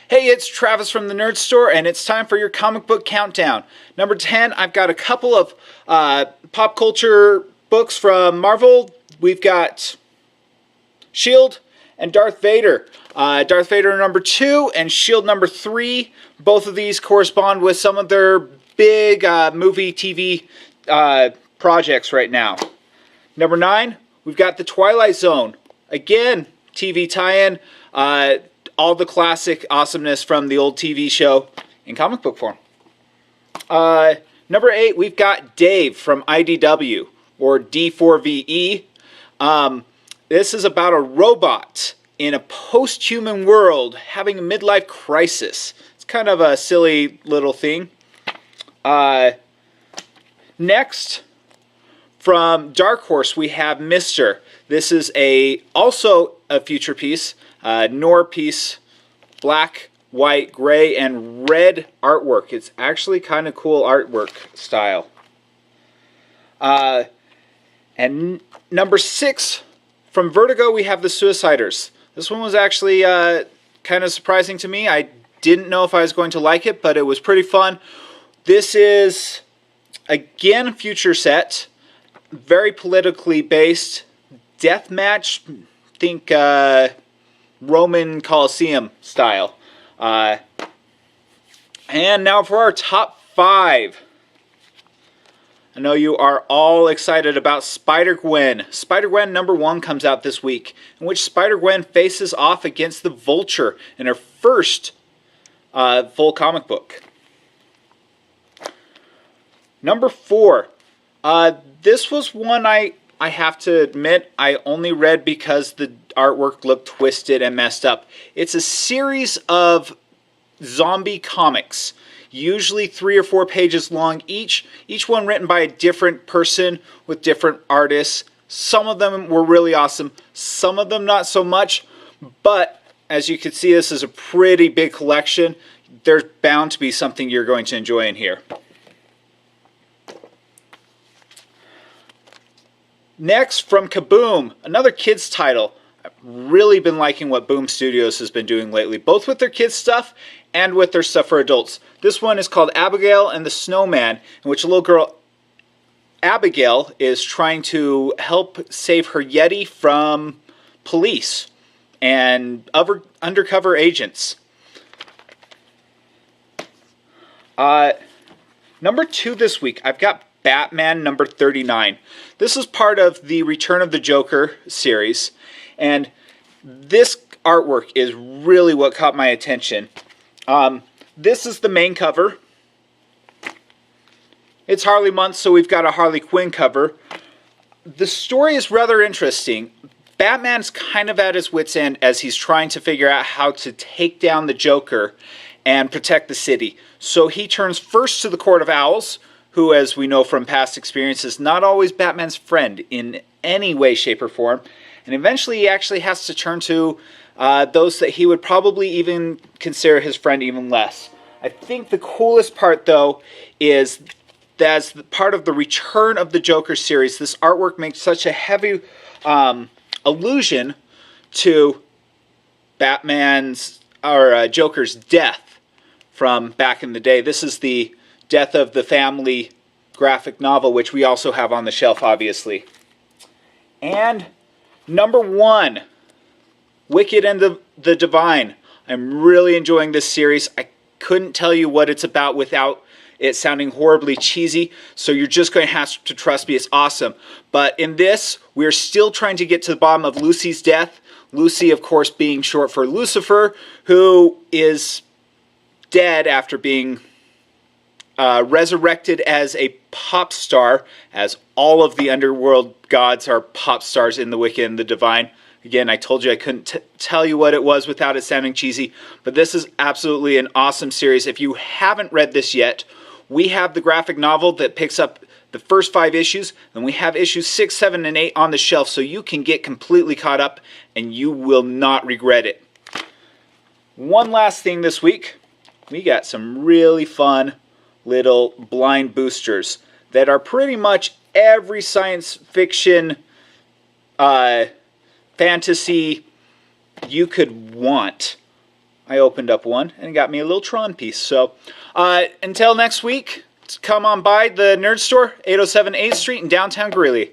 Hey, it's Travis from the Nerd Store, and it's time for your comic book countdown. Number 10, I've got a couple of pop culture books from Marvel. We've got S.H.I.E.L.D. and Darth Vader. Darth Vader number 2 and S.H.I.E.L.D. number 3. Both of these correspond with some of their big movie, TV projects right now. Number 9, we've got The Twilight Zone. Again, TV tie-in. All the classic awesomeness from the old TV show in comic book form. Number 8, we've got Dave from IDW, or D4VE. This is about a robot in a post-human world having a midlife crisis. It's kind of a silly little thing. Next, from Dark Horse, we have Mr. This is also a future piece. Noir piece, black, white, gray, and red artwork. It's actually kind of cool artwork style. And number 6, from Vertigo, we have The Suiciders. This one was actually kind of surprising to me. I didn't know if I was going to like it, but it was pretty fun. This is, again, future set. Very politically based. Deathmatch, think Roman Colosseum style. And now for our top 5. I know you are all excited about Spider-Gwen. Spider-Gwen number 1 comes out this week, in which Spider-Gwen faces off against the Vulture in her first full comic book. Number 4. This was one I have to admit I only read because the artwork looked twisted and messed up. It's a series of zombie comics, usually 3 or 4 pages long each one written by a different person with different artists. Some of them were really awesome, some of them not so much, but as you can see, this is a pretty big collection. There's bound to be something you're going to enjoy in here. Next, from Kaboom, another kids title. I've really been liking what Boom Studios has been doing lately, both with their kids stuff and with their stuff for adults. This one is called Abigail and the Snowman, in which a little girl, Abigail, is trying to help save her Yeti from police and other undercover agents. Number 2 this week, I've got Batman number 39. This is part of the Return of the Joker series, and this artwork is really what caught my attention. This is the main cover. It's Harley month, so we've got a Harley Quinn cover. The story is rather interesting. Batman's kind of at his wit's end as he's trying to figure out how to take down the Joker and protect the city. So he turns first to the Court of Owls, who, as we know from past experience, is not always Batman's friend in any way, shape, or form. And eventually he actually has to turn to those that he would probably even consider his friend even less. I think the coolest part, though, is that as part of the Return of the Joker series, this artwork makes such a heavy allusion to Batman's, or Joker's death from back in the day. This is the Death of the Family graphic novel, which we also have on the shelf, obviously. And number 1, Wicked and the Divine. I'm really enjoying this series. I couldn't tell you what it's about without it sounding horribly cheesy, so you're just going to have to trust me. It's awesome. But in this, we're still trying to get to the bottom of Lucy's death. Lucy, of course, being short for Lucifer, who is dead after being resurrected as a pop star, as all of the underworld gods are pop stars in the Wicked and the Divine. Again, I told you I couldn't tell you what it was without it sounding cheesy, but this is absolutely an awesome series. If you haven't read this yet, we have the graphic novel that picks up the first 5 issues, and we have issues 6, 7, and 8 on the shelf, so you can get completely caught up, and you will not regret it. One last thing this week, we got some really fun little blind boosters that are pretty much every science fiction fantasy you could want. I opened up one and got me a little Tron piece. So until next week, come on by the Nerd Store, 807 8th Street in downtown Greeley.